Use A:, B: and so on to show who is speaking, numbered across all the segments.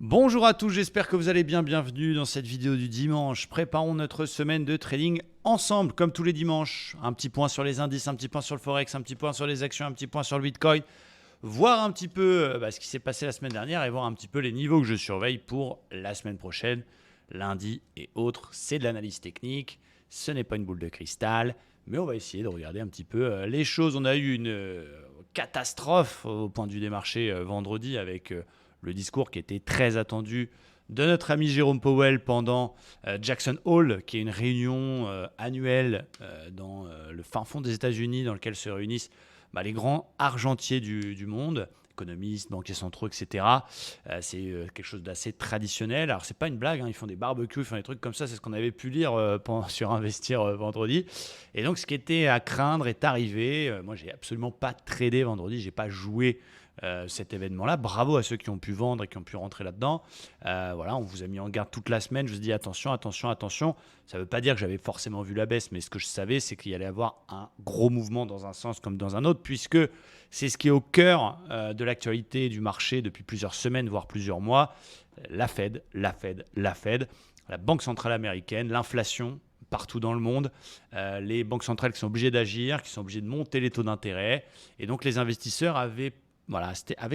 A: Bonjour à tous, j'espère que vous allez bien. Bienvenue dans cette vidéo du dimanche. Préparons notre semaine de trading ensemble, comme tous les dimanches. Un petit point sur les indices, un petit point sur le Forex, un petit point sur les actions, un petit point sur le Bitcoin. Voir un petit peu ce qui s'est passé la semaine dernière et voir un petit peu les niveaux que je surveille pour la semaine prochaine, lundi et autres. C'est de l'analyse technique, ce n'est pas une boule de cristal, mais on va essayer de regarder un petit peu les choses. On a eu une catastrophe au point de vue des marchés vendredi avec le discours qui était très attendu de notre ami Jérôme Powell pendant Jackson Hole, qui est une réunion annuelle dans le fin fond des États-Unis dans lequel se réunissent les grands argentiers du monde, économistes, banquiers centraux, etc. C'est quelque chose d'assez traditionnel. Alors, c'est pas une blague, hein, ils font des barbecues, ils font des trucs comme ça, c'est ce qu'on avait pu lire sur Investir vendredi. Et donc, ce qui était à craindre est arrivé. Moi, j'ai absolument pas tradé vendredi, j'ai pas joué cet événement-là. Bravo à ceux qui ont pu vendre et qui ont pu rentrer là-dedans. Voilà, on vous a mis en garde toute la semaine. Je vous dis attention, attention, attention. Ça ne veut pas dire que j'avais forcément vu la baisse, mais ce que je savais, c'est qu'il y allait avoir un gros mouvement dans un sens comme dans un autre, puisque c'est ce qui est au cœur de l'actualité du marché depuis plusieurs semaines, voire plusieurs mois. La Fed, la Fed, la Fed, la Banque centrale américaine, l'inflation partout dans le monde, les banques centrales qui sont obligées d'agir, qui sont obligées de monter les taux d'intérêt. Et donc les investisseurs avait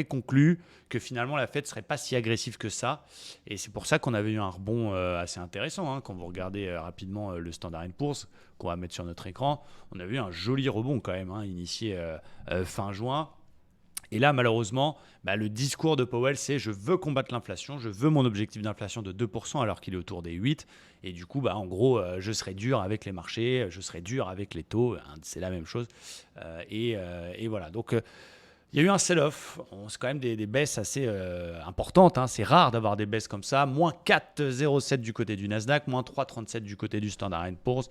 A: conclu que finalement la Fed ne serait pas si agressive que ça. Et c'est pour ça qu'on avait eu un rebond assez intéressant. Quand vous regardez rapidement le Standard & Poor's, qu'on va mettre sur notre écran, on a vu un joli rebond quand même, initié fin juin. Et là, malheureusement, le discours de Powell, c'est « je veux combattre l'inflation, je veux mon objectif d'inflation de 2% alors qu'il est autour des 8%. Et du coup, en gros, je serai dur avec les marchés, je serai dur avec les taux. » C'est la même chose. Et voilà. Donc, il y a eu un sell-off. C'est quand même des baisses assez importantes. C'est rare d'avoir des baisses comme ça. Moins 4,07 du côté du Nasdaq, moins 3,37 du côté du Standard & Poor's.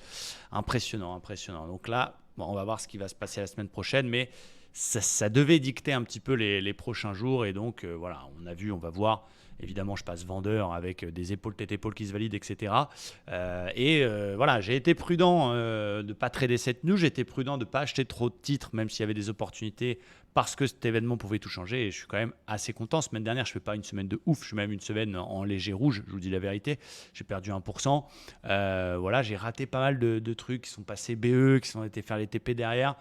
A: Impressionnant, impressionnant. Donc là, on va voir ce qui va se passer la semaine prochaine. Mais ça devait dicter un petit peu les prochains jours. Et donc, voilà, on va voir. Évidemment, je passe vendeur avec des épaules, tête-épaule qui se valident, etc. Voilà, j'ai été prudent de ne pas trader cette news. J'ai été prudent de ne pas acheter trop de titres, même s'il y avait des opportunités, parce que cet événement pouvait tout changer. Et je suis quand même assez content. Semaine dernière, je ne fais pas une semaine de ouf. Je suis même une semaine en léger rouge, je vous dis la vérité. J'ai perdu 1%. Voilà, j'ai raté pas mal de trucs qui sont passés BE, qui sont été faire les TP derrière.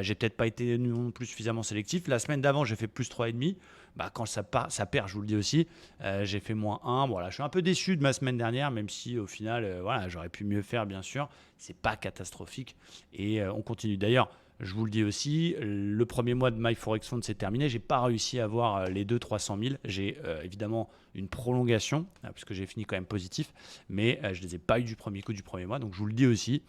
A: J'ai peut-être pas été non plus suffisamment sélectif. La semaine d'avant, j'ai fait plus 3,5. Quand ça perd, je vous le dis aussi, j'ai fait moins 1. Voilà, je suis un peu déçu de ma semaine dernière, même si au final, voilà, j'aurais pu mieux faire, bien sûr. C'est pas catastrophique. Et on continue. D'ailleurs, je vous le dis aussi, le premier mois de My Forex Fund s'est terminé. Je n'ai pas réussi à avoir les 200 000 300 000. J'ai évidemment une prolongation, puisque j'ai fini quand même positif, mais je ne les ai pas eu du premier coup du premier mois. Donc je vous le dis aussi,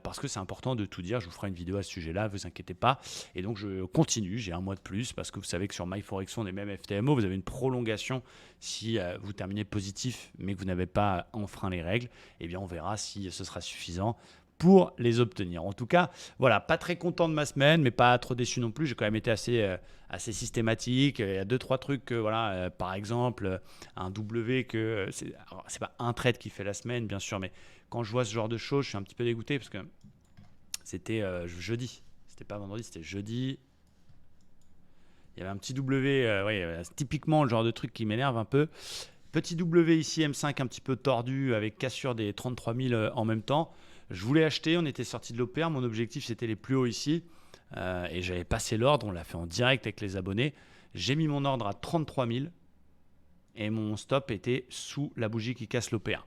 A: parce que c'est important de tout dire. Je vous ferai une vidéo à ce sujet-là, ne vous inquiétez pas. Et donc je continue, j'ai un mois de plus, parce que vous savez que sur My Forex Fund et même FTMO, vous avez une prolongation si vous terminez positif, mais que vous n'avez pas enfreint les règles. Eh bien on verra si ce sera suffisant pour les obtenir. En tout cas, voilà, pas très content de ma semaine, mais pas trop déçu non plus. J'ai quand même été assez systématique. Il y a 2-3 trucs, par exemple, un W c'est pas un trade qui fait la semaine, bien sûr, mais quand je vois ce genre de choses, je suis un petit peu dégoûté parce que c'était jeudi. C'était pas vendredi, c'était jeudi. Il y avait un petit W, typiquement le genre de truc qui m'énerve un peu. Petit W ici, M5 un petit peu tordu avec cassure des 33 000 en même temps. Je voulais acheter, on était sorti de l'OPR, mon objectif c'était les plus hauts ici et j'avais passé l'ordre, on l'a fait en direct avec les abonnés. J'ai mis mon ordre à 33 000 et mon stop était sous la bougie qui casse l'OPR.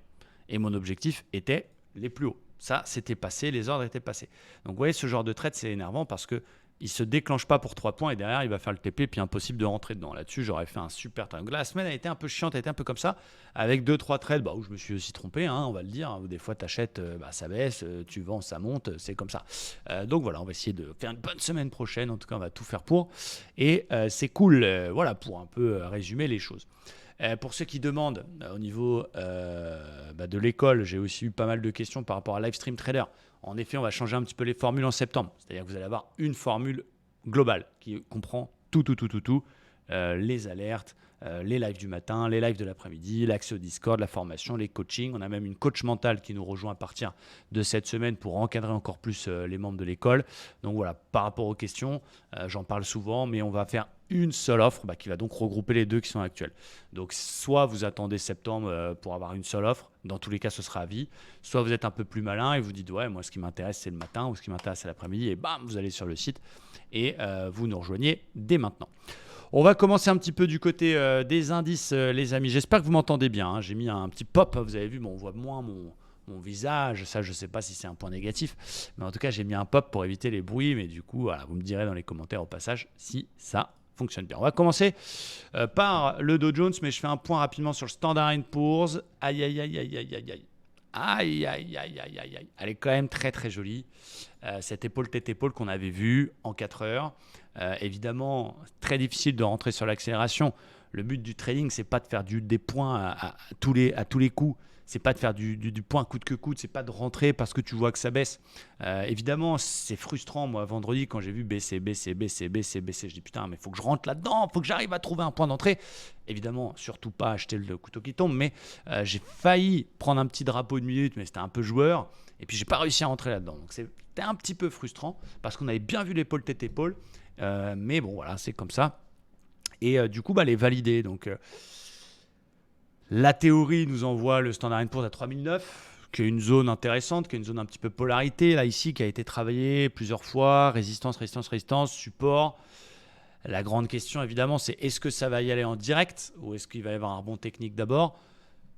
A: Et mon objectif était les plus hauts. Ça, c'était passé, les ordres étaient passés. Donc vous voyez, ce genre de trade, c'est énervant parce que il ne se déclenche pas pour 3 points et derrière, il va faire le TP, puis impossible de rentrer dedans. Là-dessus, j'aurais fait un super trade. Donc là, la semaine a été un peu chiante, a été un peu comme ça, avec 2-3 trades où je me suis aussi trompé, on va le dire. Où des fois, tu achètes, ça baisse, tu vends, ça monte, c'est comme ça. Donc voilà, on va essayer de faire une bonne semaine prochaine. En tout cas, on va tout faire pour. Et c'est cool, voilà, pour un peu résumer les choses. Pour ceux qui demandent au niveau de l'école, j'ai aussi eu pas mal de questions par rapport à Livestream Trader. En effet, on va changer un petit peu les formules en septembre. C'est-à-dire que vous allez avoir une formule globale qui comprend tout, les alertes, les lives du matin, les lives de l'après-midi, l'accès au Discord, la formation, les coachings. On a même une coach mentale qui nous rejoint à partir de cette semaine pour encadrer encore plus les membres de l'école. Donc voilà, par rapport aux questions, j'en parle souvent, mais on va faire une seule offre qui va donc regrouper les deux qui sont actuels. Donc soit vous attendez septembre pour avoir une seule offre, dans tous les cas ce sera à vie, soit vous êtes un peu plus malin et vous dites ouais, moi ce qui m'intéresse c'est le matin ou ce qui m'intéresse c'est l'après-midi, et bam, vous allez sur le site et vous nous rejoignez dès maintenant. On va commencer un petit peu du côté des indices, les amis. J'espère que vous m'entendez bien, hein. J'ai mis un petit pop, vous avez vu, on voit moins mon visage, ça je sais pas si c'est un point négatif, mais en tout cas j'ai mis un pop pour éviter les bruits, mais du coup voilà, vous me direz dans les commentaires au passage si ça fonctionne bien. On va commencer par le Dow Jones, mais je fais un point rapidement sur le Standard & Poor's. Aïe aïe aïe aïe aïe aïe aïe. Aïe aïe aïe aïe aïe aïe. Elle est quand même très très jolie, cette épaule tête épaule qu'on avait vue en 4 heures. Évidemment très difficile de rentrer sur l'accélération. Le but du trading c'est pas de faire des points à tous les coups. C'est pas de faire du point coûte que coûte, c'est pas de rentrer parce que tu vois que ça baisse. Évidemment, c'est frustrant. Moi, vendredi, quand j'ai vu baisser, je dis putain, mais il faut que je rentre là-dedans, il faut que j'arrive à trouver un point d'entrée. Évidemment, surtout pas acheter le couteau qui tombe, mais j'ai failli prendre un petit drapeau de minute, mais c'était un peu joueur. Et puis, j'ai pas réussi à rentrer là-dedans. Donc, c'était un petit peu frustrant parce qu'on avait bien vu l'épaule tête-épaule. Mais bon, voilà, c'est comme ça. Et du coup, elle est validée. Donc, la théorie nous envoie le Standard & Poor's à 3009, qui est une zone intéressante, qui est une zone un petit peu polarité, là ici, qui a été travaillée plusieurs fois, résistance, support. La grande question, évidemment, c'est est-ce que ça va y aller en direct ou est-ce qu'il va y avoir un rebond technique d'abord ?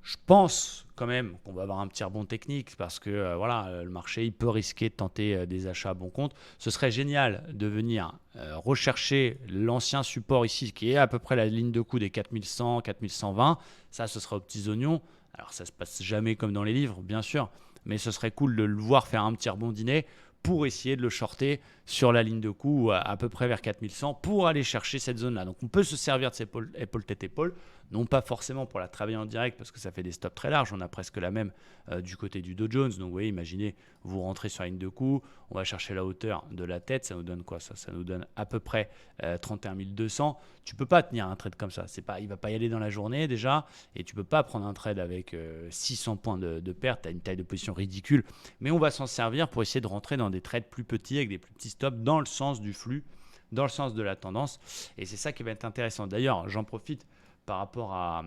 A: Je pense quand même qu'on va avoir un petit rebond technique parce que le marché il peut risquer de tenter des achats à bon compte. Ce serait génial de venir rechercher l'ancien support ici qui est à peu près la ligne de coup des 4100, 4120. Ça, ce sera aux petits oignons. Alors ça se passe jamais comme dans les livres, bien sûr, mais ce serait cool de le voir faire un petit rebondinet pour essayer de le shorter sur la ligne de coup à peu près vers 4100 pour aller chercher cette zone-là. Donc on peut se servir de cette épaule tête épaule, non pas forcément pour la travailler en direct parce que ça fait des stops très larges, on a presque la même du côté du Dow Jones. Donc vous voyez, imaginez, vous rentrez sur la ligne de coup, on va chercher la hauteur de la tête, ça nous donne quoi ça nous donne à peu près 31 200. Tu peux pas tenir un trade comme ça, il va pas y aller dans la journée déjà, et tu peux pas prendre un trade avec 600 points de perte, tu as une taille de position ridicule, mais on va s'en servir pour essayer de rentrer dans des trades plus petits avec des plus petits stops dans le sens du flux, dans le sens de la tendance, et c'est ça qui va être intéressant. D'ailleurs, j'en profite par rapport à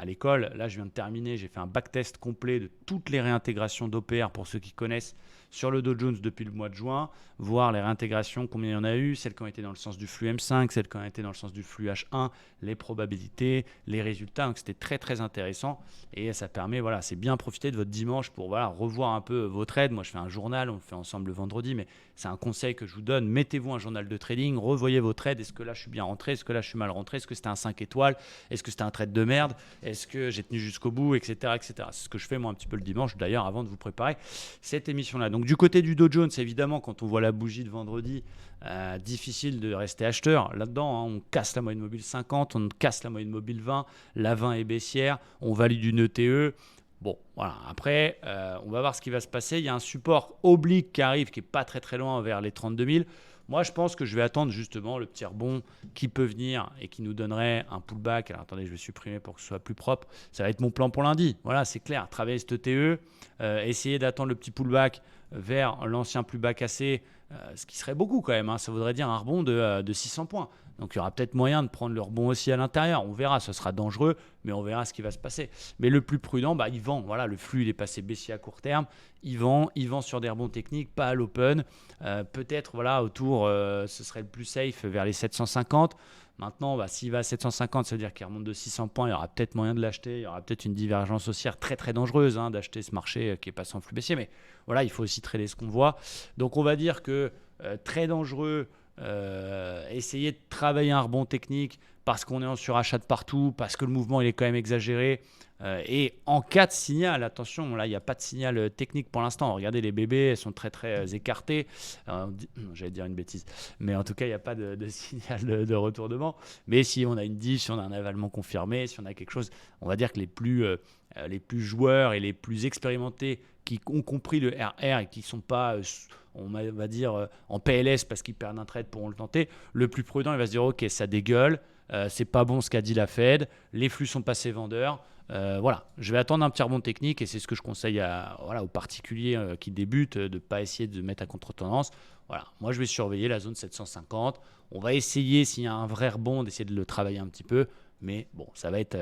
A: l'école. Là, je viens de terminer, j'ai fait un backtest complet de toutes les réintégrations d'OPR pour ceux qui connaissent sur le Dow Jones depuis le mois de juin, voir les réintégrations, combien il y en a eu, celles qui ont été dans le sens du flux M5, celles qui ont été dans le sens du flux H1, les probabilités, les résultats. Donc c'était très très intéressant et ça permet, c'est bien profiter de votre dimanche pour revoir un peu vos trades. Moi je fais un journal, on le fait ensemble le vendredi, mais c'est un conseil que je vous donne. Mettez-vous un journal de trading, revoyez vos trades. Est-ce que là je suis bien rentré? Est-ce que là je suis mal rentré? Est-ce que c'était un 5 étoiles? Est-ce que c'était un trade de merde? Est-ce que j'ai tenu jusqu'au bout, etc., etc. C'est ce que je fais moi un petit peu le dimanche d'ailleurs avant de vous préparer cette émission-là. Donc du côté du Dow Jones, évidemment, quand on voit la bougie de vendredi, difficile de rester acheteur là-dedans, hein. On casse la moyenne mobile 50, on casse la moyenne mobile 20, la 20 est baissière, on valide une ETE. Bon, voilà. Après, on va voir ce qui va se passer. Il y a un support oblique qui arrive, qui n'est pas très très loin vers les 32 000. Moi, je pense que je vais attendre justement le petit rebond qui peut venir et qui nous donnerait un pullback. Alors attendez, je vais supprimer pour que ce soit plus propre. Ça va être mon plan pour lundi. Voilà, c'est clair. Travailler cette ETE, essayer d'attendre le petit pullback vers l'ancien plus bas cassé, ce qui serait beaucoup quand même, hein. Ça voudrait dire un rebond de 600 points. Donc il y aura peut-être moyen de prendre le rebond aussi à l'intérieur. On verra, ce sera dangereux, mais on verra ce qui va se passer. Mais le plus prudent, il vend. Voilà, le flux il est passé baissier à court terme. Il vend sur des rebonds techniques, pas à l'open. Peut-être autour, ce serait le plus safe vers les 750. Maintenant, s'il va à 750, ça veut dire qu'il remonte de 600 points. Il y aura peut-être moyen de l'acheter. Il y aura peut-être une divergence haussière très très dangereuse d'acheter ce marché qui est passé en flux baissier. Mais voilà, il faut aussi trader ce qu'on voit. Donc on va dire que très dangereux. Essayer de travailler un rebond technique parce qu'on est en surachat de partout, parce que le mouvement il est quand même exagéré. Et en cas de signal, attention, là il n'y a pas de signal technique pour l'instant. Regardez, les bébés, elles sont très très écartées. J'allais dire une bêtise, mais en tout cas il n'y a pas de signal de retournement. Mais si on a une diff, si on a un avalement confirmé, si on a quelque chose, on va dire que les plus joueurs et les plus expérimentés qui ont compris le RR et qui ne sont pas, on va dire, en PLS parce qu'ils perdent un trade pourront le tenter. Le plus prudent, il va se dire ok, ça dégueule, c'est pas bon ce qu'a dit la Fed, les flux sont passés vendeurs, Voilà, je vais attendre un petit rebond technique et c'est ce que je conseille aux particuliers qui débutent, de ne pas essayer de mettre à contre-tendance. Voilà, moi je vais surveiller la zone 750. On va essayer, s'il y a un vrai rebond, d'essayer de le travailler un petit peu. Mais bon, ça va être,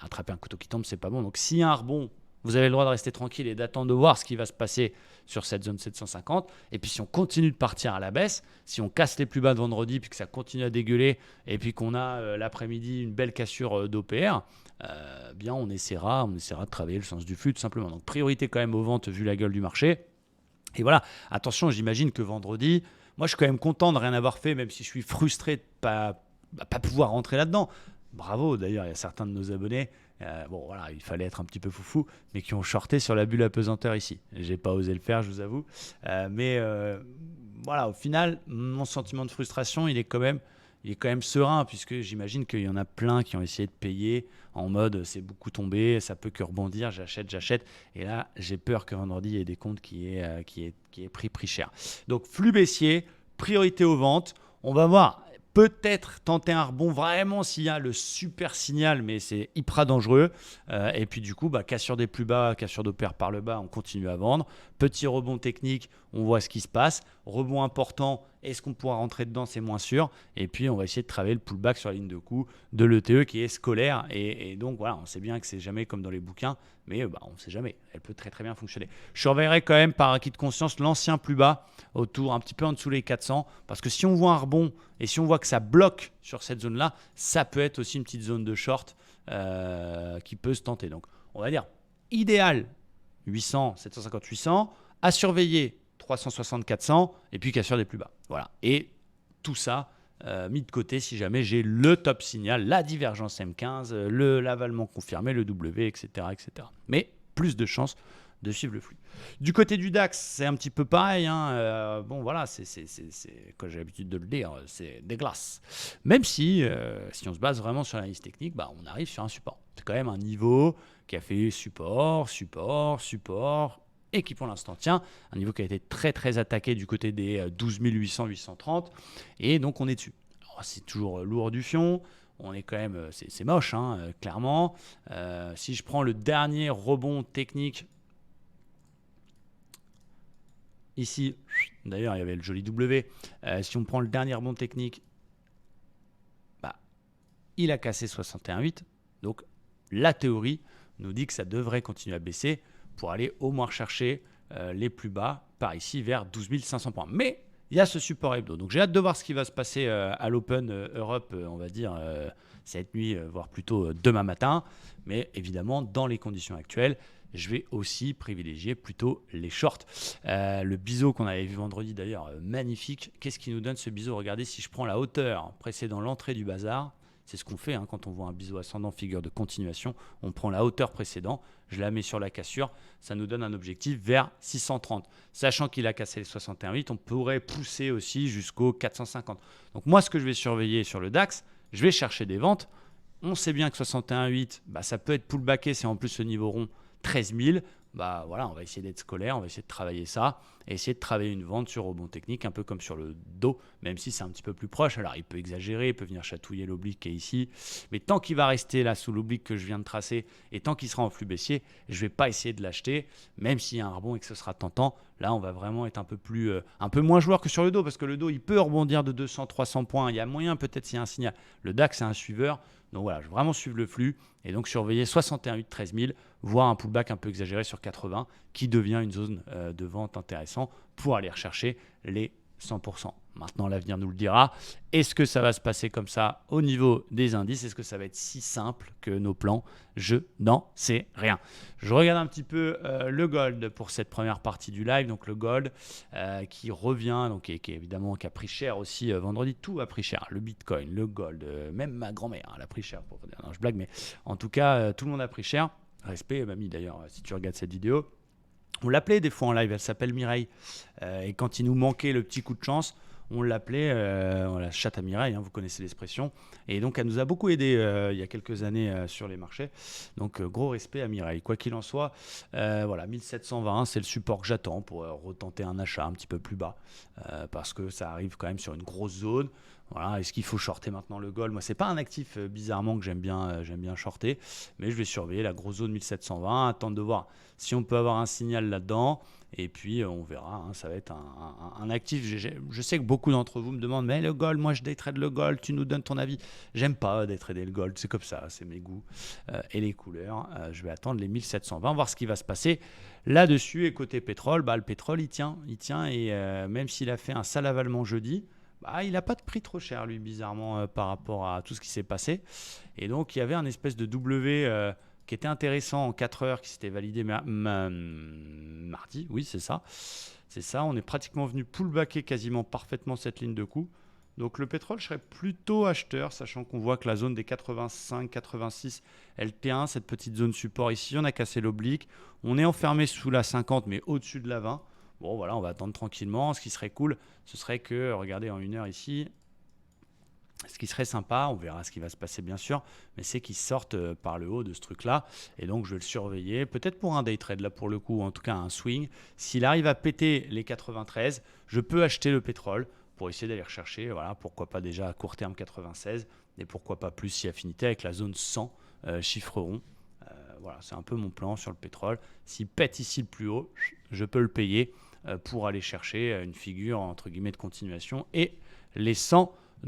A: attraper un couteau qui tombe, c'est pas bon. Donc s'il y a un rebond, vous avez le droit de rester tranquille et d'attendre de voir ce qui va se passer sur cette zone 750. Et puis si on continue de partir à la baisse, si on casse les plus bas de vendredi, puis que ça continue à dégueuler, et puis qu'on a l'après-midi une belle cassure d'OPR, bien on essaiera de travailler le sens du flux tout simplement. Donc priorité quand même aux ventes vu la gueule du marché. Et voilà, attention, j'imagine que vendredi, moi je suis quand même content de rien avoir fait, même si je suis frustré de pas pouvoir rentrer là-dedans. Bravo, d'ailleurs, il y a certains de nos abonnés, il fallait être un petit peu foufou, mais qui ont shorté sur la bulle apesanteur ici. J'ai pas osé le faire, je vous avoue. Au final, mon sentiment de frustration, il est quand même serein, puisque j'imagine qu'il y en a plein qui ont essayé de payer en mode c'est beaucoup tombé, ça peut que rebondir, j'achète. Et là, j'ai peur que vendredi, il y ait des comptes qui aient pris cher. Donc, flux baissier, priorité aux ventes. On va voir. Peut-être tenter un rebond vraiment s'il y a le super signal, mais c'est hyper dangereux. Et puis du coup, cassure des plus bas, cassure d'OPR par le bas, on continue à vendre. Petit rebond technique, on voit ce qui se passe. Rebond important, est-ce qu'on pourra rentrer dedans? C'est moins sûr. Et puis on va essayer de travailler le pullback sur la ligne de coup de l'ETE qui est scolaire. Et donc voilà, on sait bien que c'est jamais comme dans les bouquins, mais on ne sait jamais. Elle peut très très bien fonctionner. Je surveillerai quand même par acquis de conscience l'ancien plus bas, autour un petit peu en dessous les 400, parce que si on voit un rebond et si on voit que ça bloque sur cette zone-là, ça peut être aussi une petite zone de short qui peut se tenter. Donc on va dire idéal 800, 750, 800, à surveiller 360, 400 et puis cassure des plus bas. Voilà. Et tout ça mis de côté si jamais j'ai le top signal, la divergence M15, l'avalement confirmé, le W, etc., etc. Mais plus de chances de suivre le flux. Du côté du DAX, c'est un petit peu pareil. C'est comme j'ai l'habitude de le dire, c'est des glaces. Même si on se base vraiment sur l'analyse technique, on arrive sur un support. C'est quand même un niveau qui a fait support, et qui pour l'instant tient, un niveau qui a été très très attaqué du côté des 12 800, 830, et donc on est dessus. Alors, c'est toujours lourd du fion, on est quand même, c'est moche, clairement. Si je prends le dernier rebond technique, ici, d'ailleurs il y avait le joli W, si on prend le dernier rebond technique, il a cassé 61,8, donc la théorie nous dit que ça devrait continuer à baisser pour aller au moins rechercher les plus bas par ici vers 12 500 points. Mais il y a ce support hebdo. Donc j'ai hâte de voir ce qui va se passer à l'Open Europe, on va dire cette nuit, voire plutôt demain matin. Mais évidemment, dans les conditions actuelles, je vais aussi privilégier plutôt les shorts. Le biseau qu'on avait vu vendredi d'ailleurs, magnifique. Qu'est-ce qui nous donne ce biseau? Regardez, si je prends la hauteur précédant l'entrée du bazar, c'est ce qu'on fait quand on voit un biseau ascendant figure de continuation. On prend la hauteur précédente, je la mets sur la cassure, ça nous donne un objectif vers 630. Sachant qu'il a cassé les 61,8, on pourrait pousser aussi jusqu'aux 450. Donc moi, ce que je vais surveiller sur le DAX, je vais chercher des ventes. On sait bien que 61,8, ça peut être pullbacké, c'est en plus ce niveau rond 13 000. On va essayer d'être scolaire, on va essayer de travailler ça, et essayer de travailler une vente sur rebond technique, un peu comme sur le dos, même si c'est un petit peu plus proche. Alors il peut exagérer, il peut venir chatouiller l'oblique qui est ici, mais tant qu'il va rester là sous l'oblique que je viens de tracer, et tant qu'il sera en flux baissier, je ne vais pas essayer de l'acheter, même s'il y a un rebond et que ce sera tentant. Là, on va vraiment être un peu moins joueur que sur le dos, parce que le dos, il peut rebondir de 200, 300 points. Il y a moyen, peut-être, s'il y a un signal. Le DAX, c'est un suiveur. Donc voilà, je vais vraiment suivre le flux et donc surveiller 61,8, 13 000, voire un pullback un peu exagéré sur 80 qui devient une zone de vente intéressante pour aller rechercher les 100%. Maintenant, l'avenir nous le dira. Est-ce que ça va se passer comme ça au niveau des indices? Est-ce que ça va être si simple que nos plans? Je n'en sais rien. Je regarde un petit peu le gold pour cette première partie du live. Donc le gold qui revient, donc qui évidemment qui a pris cher aussi vendredi. Tout a pris cher. Le bitcoin, le gold, même ma grand-mère elle a pris cher. Non, je blague, mais en tout cas, tout le monde a pris cher. Respect, mamie d'ailleurs, si tu regardes cette vidéo. On l'appelait des fois en live, elle s'appelle Mireille. Et quand il nous manquait le petit coup de chance, on l'appelait la chatte à Mireille, vous connaissez l'expression. Et donc, elle nous a beaucoup aidé il y a quelques années sur les marchés. Donc, gros respect à Mireille. Quoi qu'il en soit, 1720, c'est le support que j'attends pour retenter un achat un petit peu plus bas. Parce que ça arrive quand même sur une grosse zone. Voilà, est-ce qu'il faut shorter maintenant le gold? Moi, c'est pas un actif bizarrement que j'aime bien shorter, mais je vais surveiller la grosse zone 1720, attendre de voir si on peut avoir un signal là-dedans. Et puis on verra, hein, ça va être un actif. Je sais que beaucoup d'entre vous me demandent, mais le gold, moi je day trade le gold, tu nous donnes ton avis. J'aime pas day trader le gold, c'est comme ça, c'est mes goûts et les couleurs. Je vais attendre les 1720, voir ce qui va se passer là-dessus. Et côté pétrole, bah, le pétrole il tient et même s'il a fait un sale avalement jeudi, bah, il n'a pas de prix trop cher, lui, bizarrement, par rapport à tout ce qui s'est passé. Et donc, il y avait un espèce de W qui était intéressant en 4 heures, qui s'était validé mardi. Oui, c'est ça. C'est ça. On est pratiquement venu pullbacker quasiment parfaitement cette ligne de coup. Donc, le pétrole, je serais plutôt acheteur, sachant qu'on voit que la zone des 85-86 LT1, cette petite zone support ici, on a cassé l'oblique. On est enfermé sous la 50, mais au-dessus de la 20. Bon, voilà, on va attendre tranquillement. Ce qui serait cool, ce serait que, regardez, en 1 heure ici, ce qui serait sympa, on verra ce qui va se passer bien sûr, mais c'est qu'ils sortent par le haut de ce truc-là. Et donc, je vais le surveiller, peut-être pour un day trade, là pour le coup, ou en tout cas un swing. S'il arrive à péter les 93, je peux acheter le pétrole pour essayer d'aller rechercher, voilà, pourquoi pas déjà à court terme 96, et pourquoi pas plus si affinité avec la zone 100 chiffre rond. Voilà, c'est un peu mon plan sur le pétrole. S'il pète ici le plus haut, je peux le payer pour aller chercher une figure entre guillemets de continuation et les 100 $.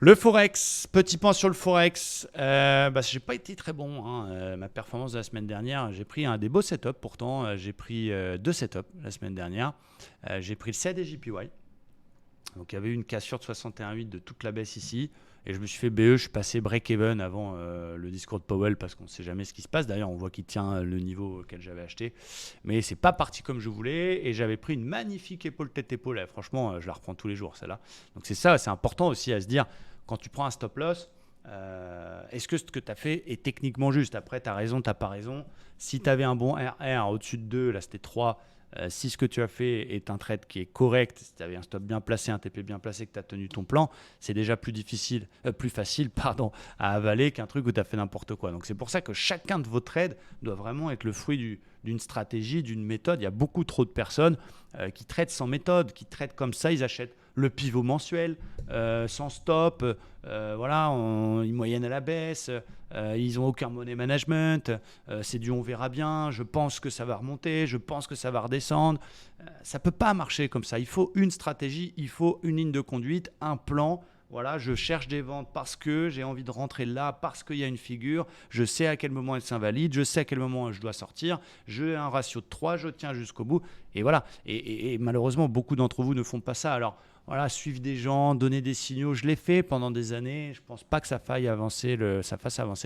A: Le Forex, petit point sur le Forex, j'ai pas été très bon, hein. Ma performance de la semaine dernière, j'ai pris des beaux setups pourtant, j'ai pris 2 setups la semaine dernière, j'ai pris le CAD JPY, donc il y avait eu une cassure de 61,8 de toute la baisse ici. Et je me suis fait BE, je suis passé break-even avant le discours de Powell parce qu'on ne sait jamais ce qui se passe. D'ailleurs, on voit qu'il tient le niveau auquel j'avais acheté. Mais c'est pas parti comme je voulais. Et j'avais pris une magnifique épaule tête-épaule. Franchement, je la reprends tous les jours, celle-là. Donc c'est ça, c'est important aussi à se dire, quand tu prends un stop-loss, est-ce que ce que tu as fait est techniquement juste? Après, tu as raison, tu n'as pas raison. Si tu avais un bon RR au-dessus de 2, là c'était 3. Si ce que tu as fait est un trade qui est correct, si tu avais un stop bien placé, un TP bien placé, que tu as tenu ton plan, c'est déjà plus facile à avaler qu'un truc où tu as fait n'importe quoi. Donc c'est pour ça que chacun de vos trades doit vraiment être le fruit d'une stratégie, d'une méthode. Il y a beaucoup trop de personnes qui traitent sans méthode, qui traitent comme ça, ils achètent le pivot mensuel, sans stop, voilà, ils moyennent à la baisse, ils n'ont aucun money management, c'est du on verra bien, je pense que ça va remonter, je pense que ça va redescendre. Ça ne peut pas marcher comme ça. Il faut une stratégie, il faut une ligne de conduite, un plan. Voilà, je cherche des ventes parce que j'ai envie de rentrer là, parce qu'il y a une figure, je sais à quel moment elle s'invalide, je sais à quel moment je dois sortir, j'ai un ratio de 3, je tiens jusqu'au bout. Et voilà, et malheureusement, beaucoup d'entre vous ne font pas ça. Alors, voilà, suivre des gens, donner des signaux, je l'ai fait pendant des années. Je ne pense pas que ça fasse avancer le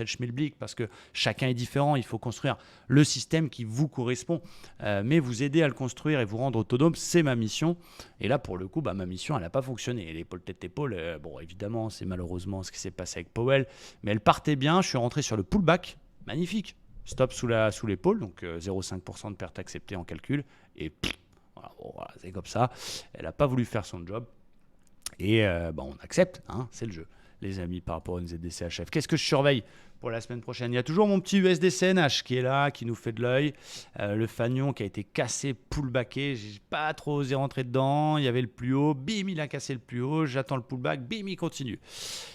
A: schmilblick parce que chacun est différent. Il faut construire le système qui vous correspond. Mais vous aider à le construire et vous rendre autonome, c'est ma mission. Et là, pour le coup, ma mission, elle n'a pas fonctionné. L'épaule tête-épaule, bon, évidemment, c'est malheureusement ce qui s'est passé avec Powell. Mais elle partait bien. Je suis rentré sur le pullback. Magnifique. Stop sous l'épaule, donc 0,5% de perte acceptée en calcul. Et voilà, c'est comme ça. Elle n'a pas voulu faire son job. Et on accepte, hein, c'est le jeu, les amis, par rapport à une ZDCHF. Qu'est-ce que je surveille pour la semaine prochaine? Il y a toujours mon petit USDCNH qui est là, qui nous fait de l'œil. Le fanion qui a été cassé, pullbacké. J'ai pas trop osé rentrer dedans. Il y avait le plus haut. Bim, il a cassé le plus haut. J'attends le pullback. Bim, il continue.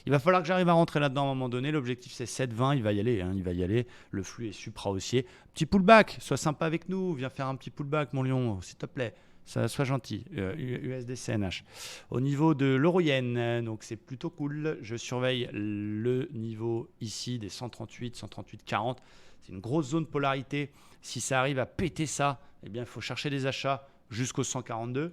A: Il va falloir que j'arrive à rentrer là-dedans à un moment donné. L'objectif, c'est 7,20. Il va y aller. Il va y aller. Le flux est supra-haussier. Petit pullback. Sois sympa avec nous. Viens faire un petit pullback, mon lion, s'il te plaît. Ça, sois gentil, USDCNH. Au niveau de l'euro-yen, donc c'est plutôt cool. Je surveille le niveau ici des 138, 138,40. C'est une grosse zone de polarité. Si ça arrive à péter ça, eh bien, il faut chercher des achats jusqu'au 142.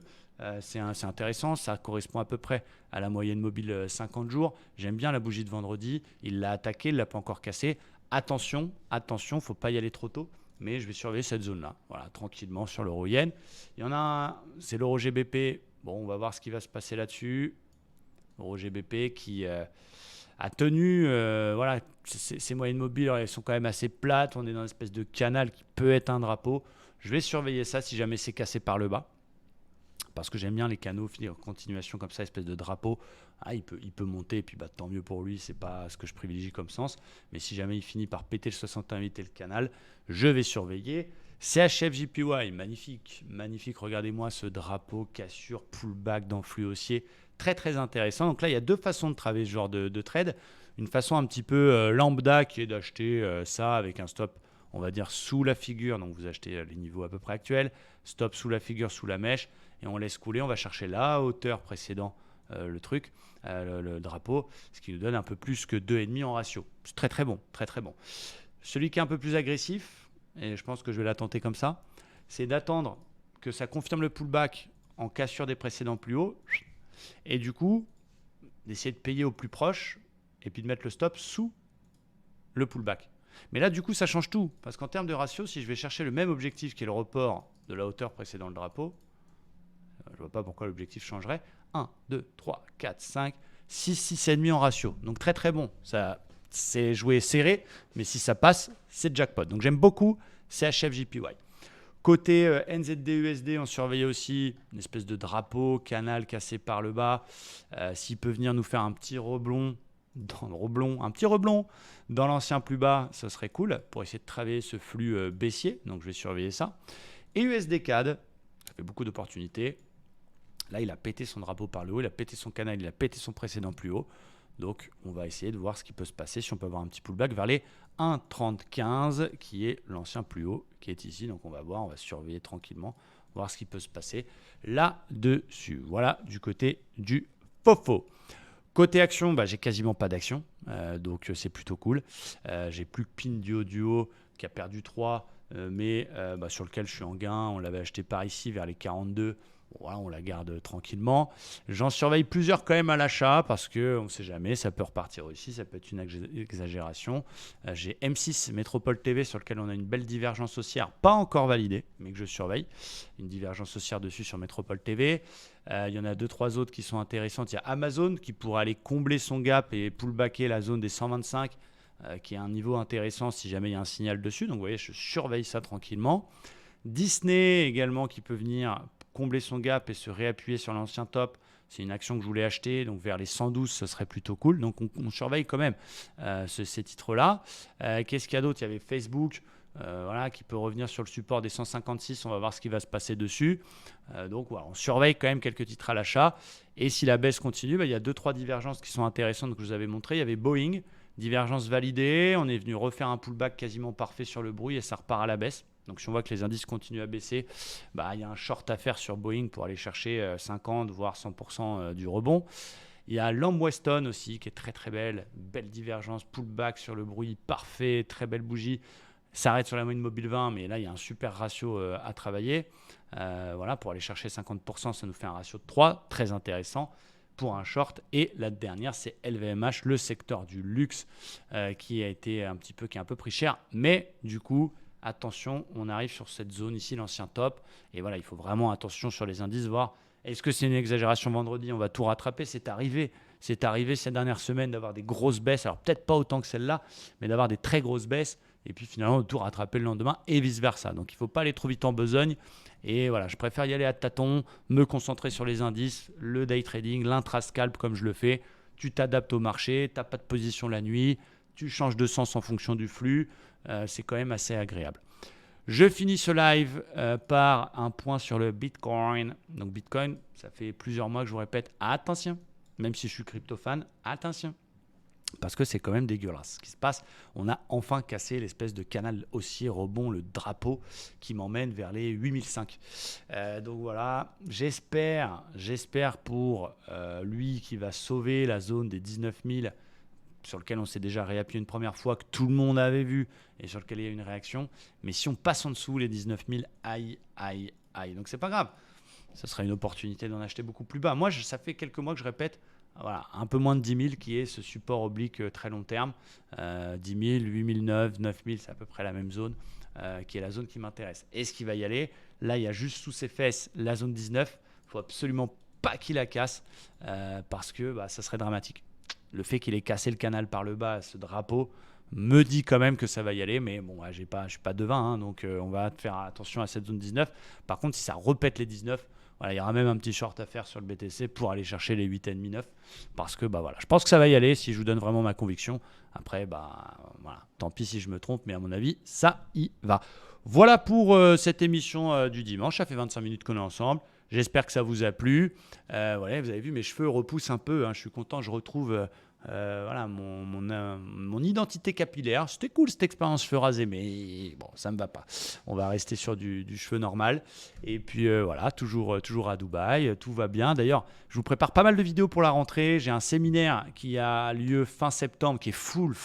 A: C'est intéressant, ça correspond à peu près à la moyenne mobile 50 jours. J'aime bien la bougie de vendredi. Il l'a attaqué, il ne l'a pas encore cassé. Attention, il ne faut pas y aller trop tôt. Mais je vais surveiller cette zone-là, voilà, tranquillement sur l'euro-yen. Il y en a un, c'est l'euro GBP. Bon, on va voir ce qui va se passer là-dessus. Euro GBP qui a tenu, voilà, ces moyennes mobiles, elles sont quand même assez plates. On est dans une espèce de canal qui peut être un drapeau. Je vais surveiller ça si jamais c'est cassé par le bas. Parce que j'aime bien les canaux, finir en continuation comme ça, espèce de drapeau. Il peut monter, et puis tant mieux pour lui, c'est pas ce que je privilégie comme sens. Mais si jamais il finit par péter le 68 et le canal, je vais surveiller. CHF JPY, magnifique, magnifique. Regardez-moi ce drapeau, cassure, pullback dans flux haussier. très très intéressant. Donc là, il y a deux façons de travailler ce genre de trade. Une façon un petit peu lambda qui est d'acheter ça avec un stop, on va dire, sous la figure. Donc vous achetez les niveaux à peu près actuels, stop sous la figure, sous la mèche, et on laisse couler. On va chercher la hauteur précédant le truc, le drapeau, ce qui nous donne un peu plus que 2,5 en ratio. C'est très très bon, très très bon. Celui qui est un peu plus agressif, et je pense que je vais la tenter comme ça, c'est d'attendre que ça confirme le pullback en cassure des précédents plus hauts, et du coup, d'essayer de payer au plus proche, et puis de mettre le stop sous le pullback. Mais là, du coup, ça change tout, parce qu'en termes de ratio, si je vais chercher le même objectif qui est le report de la hauteur précédant le drapeau, je ne vois pas pourquoi l'objectif changerait. 1, 2, 3, 4, 5, 6, 6,5 en ratio. Donc très très bon. Ça, c'est joué serré, mais si ça passe, c'est jackpot. Donc j'aime beaucoup CHF-JPY. Côté NZD-USD, on surveillait aussi une espèce de drapeau, canal cassé par le bas. S'il peut venir nous faire un petit reblond dans l'ancien plus bas, ce serait cool pour essayer de travailler ce flux baissier. Donc je vais surveiller ça. Et USD-CAD, ça fait beaucoup d'opportunités. Là, il a pété son drapeau par le haut, il a pété son canal, il a pété son précédent plus haut. Donc, on va essayer de voir ce qui peut se passer, si on peut avoir un petit pullback vers les 1,3015, qui est l'ancien plus haut, qui est ici. Donc, on va voir, on va surveiller tranquillement, voir ce qui peut se passer là-dessus. Voilà, du côté du FOFO. Côté action, j'ai quasiment pas d'action, donc c'est plutôt cool. J'ai plus que PIN Duo qui a perdu 3, mais sur lequel je suis en gain. On l'avait acheté par ici vers les 42. Voilà, on la garde tranquillement. J'en surveille plusieurs quand même à l'achat parce qu'on ne sait jamais, ça peut repartir aussi, ça peut être une exagération. J'ai M6 Métropole TV sur lequel on a une belle divergence haussière, pas encore validée, mais que je surveille. Une divergence haussière dessus sur Métropole TV. Il y en a 2-3 autres qui sont intéressantes. Il y a Amazon qui pourrait aller combler son gap et pullbacker la zone des 125, qui est un niveau intéressant si jamais il y a un signal dessus. Donc vous voyez, je surveille ça tranquillement. Disney également qui peut venir combler son gap et se réappuyer sur l'ancien top. C'est une action que je voulais acheter, donc vers les 112, ce serait plutôt cool. Donc on surveille quand même ces titres-là. Qu'est-ce qu'il y a d'autre ? Il y avait Facebook qui peut revenir sur le support des 156. On va voir ce qui va se passer dessus. Donc voilà, on surveille quand même quelques titres à l'achat. Et si la baisse continue, il y a 2-3 divergences qui sont intéressantes que je vous avais montrées. Il y avait Boeing, divergence validée. On est venu refaire un pullback quasiment parfait sur le bruit et ça repart à la baisse. Donc si on voit que les indices continuent à baisser, il y a un short à faire sur Boeing pour aller chercher 50 voire 100% du rebond. Il y a Lamb Weston aussi qui est très très belle divergence, pullback sur le bruit parfait, très belle bougie. S'arrête sur la moyenne mobile 20, mais là il y a un super ratio à travailler. Pour aller chercher 50%, ça nous fait un ratio de 3, très intéressant pour un short. Et la dernière, c'est LVMH, le secteur du luxe qui a un peu pris cher, mais du coup, attention, on arrive sur cette zone ici, l'ancien top. Et voilà, il faut vraiment attention sur les indices, voir est-ce que c'est une exagération vendredi, on va tout rattraper. C'est arrivé ces dernières semaines d'avoir des grosses baisses. Alors peut-être pas autant que celle-là, mais d'avoir des très grosses baisses. Et puis finalement, tout rattraper le lendemain et vice-versa. Donc il ne faut pas aller trop vite en besogne. Et voilà, je préfère y aller à tâtons, me concentrer sur les indices, le day trading, l'intra-scalp comme je le fais. Tu t'adaptes au marché, tu n'as pas de position la nuit, tu changes de sens en fonction du flux. C'est quand même assez agréable. Je finis ce live par un point sur le Bitcoin. Donc Bitcoin, ça fait plusieurs mois que je vous répète, attention, même si je suis crypto fan, attention. Parce que c'est quand même dégueulasse ce qui se passe. On a enfin cassé l'espèce de canal haussier rebond, le drapeau qui m'emmène vers les 8005. Donc voilà, j'espère pour lui qui va sauver la zone des 19 000 sur lequel on s'est déjà réappuyé une première fois, que tout le monde avait vu et sur lequel il y a une réaction. Mais si on passe en dessous les 19 000, aïe. Donc c'est pas grave. Ce sera une opportunité d'en acheter beaucoup plus bas. Moi, ça fait quelques mois que je répète, voilà, un peu moins de 10 000 qui est ce support oblique très long terme. 10 000, 8 009, 9 000, c'est à peu près la même zone qui est la zone qui m'intéresse. Est-ce qu'il va y aller ? Là, il y a juste sous ses fesses la zone 19. Il ne faut absolument pas qu'il la casse parce que ça serait dramatique. Le fait qu'il ait cassé le canal par le bas, ce drapeau, me dit quand même que ça va y aller. Mais bon, je ne suis pas devin, donc on va faire attention à cette zone 19. Par contre, si ça repète les 19, voilà, il y aura même un petit short à faire sur le BTC pour aller chercher les 8,5, 9. Parce que je pense que ça va y aller si je vous donne vraiment ma conviction. Après, tant pis si je me trompe, mais à mon avis, ça y va. Voilà pour cette émission du dimanche. Ça fait 25 minutes qu'on est ensemble. J'espère que ça vous a plu. Voilà, vous avez vu, mes cheveux repoussent un peu. Hein. Je suis content, je retrouve voilà, mon identité capillaire. C'était cool cette expérience cheveux rasés, mais bon, ça ne me va pas. On va rester sur du cheveu normal. Et puis voilà, toujours à Dubaï, tout va bien. D'ailleurs, je vous prépare pas mal de vidéos pour la rentrée. J'ai un séminaire qui a lieu fin septembre, qui est full.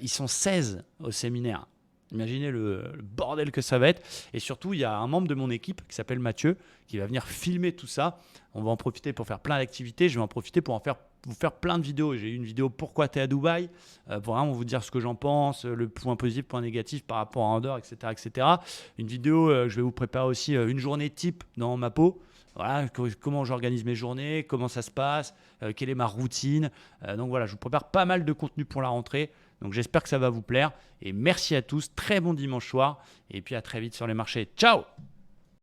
A: Ils sont 16 au séminaire. Imaginez le bordel que ça va être. Et surtout, il y a un membre de mon équipe qui s'appelle Mathieu qui va venir filmer tout ça. On va en profiter pour faire plein d'activités. Je vais en profiter pour vous faire plein de vidéos. J'ai eu une vidéo pourquoi tu es à Dubaï, pour vraiment vous dire ce que j'en pense, le point positif, le point négatif par rapport à Andorre, etc. Une vidéo, je vais vous préparer aussi une journée type dans ma peau. Voilà, comment j'organise mes journées, comment ça se passe, quelle est ma routine. Donc voilà, je vous prépare pas mal de contenu pour la rentrée. Donc j'espère que ça va vous plaire. Et merci à tous. Très bon dimanche soir. Et puis à très vite sur les marchés. Ciao!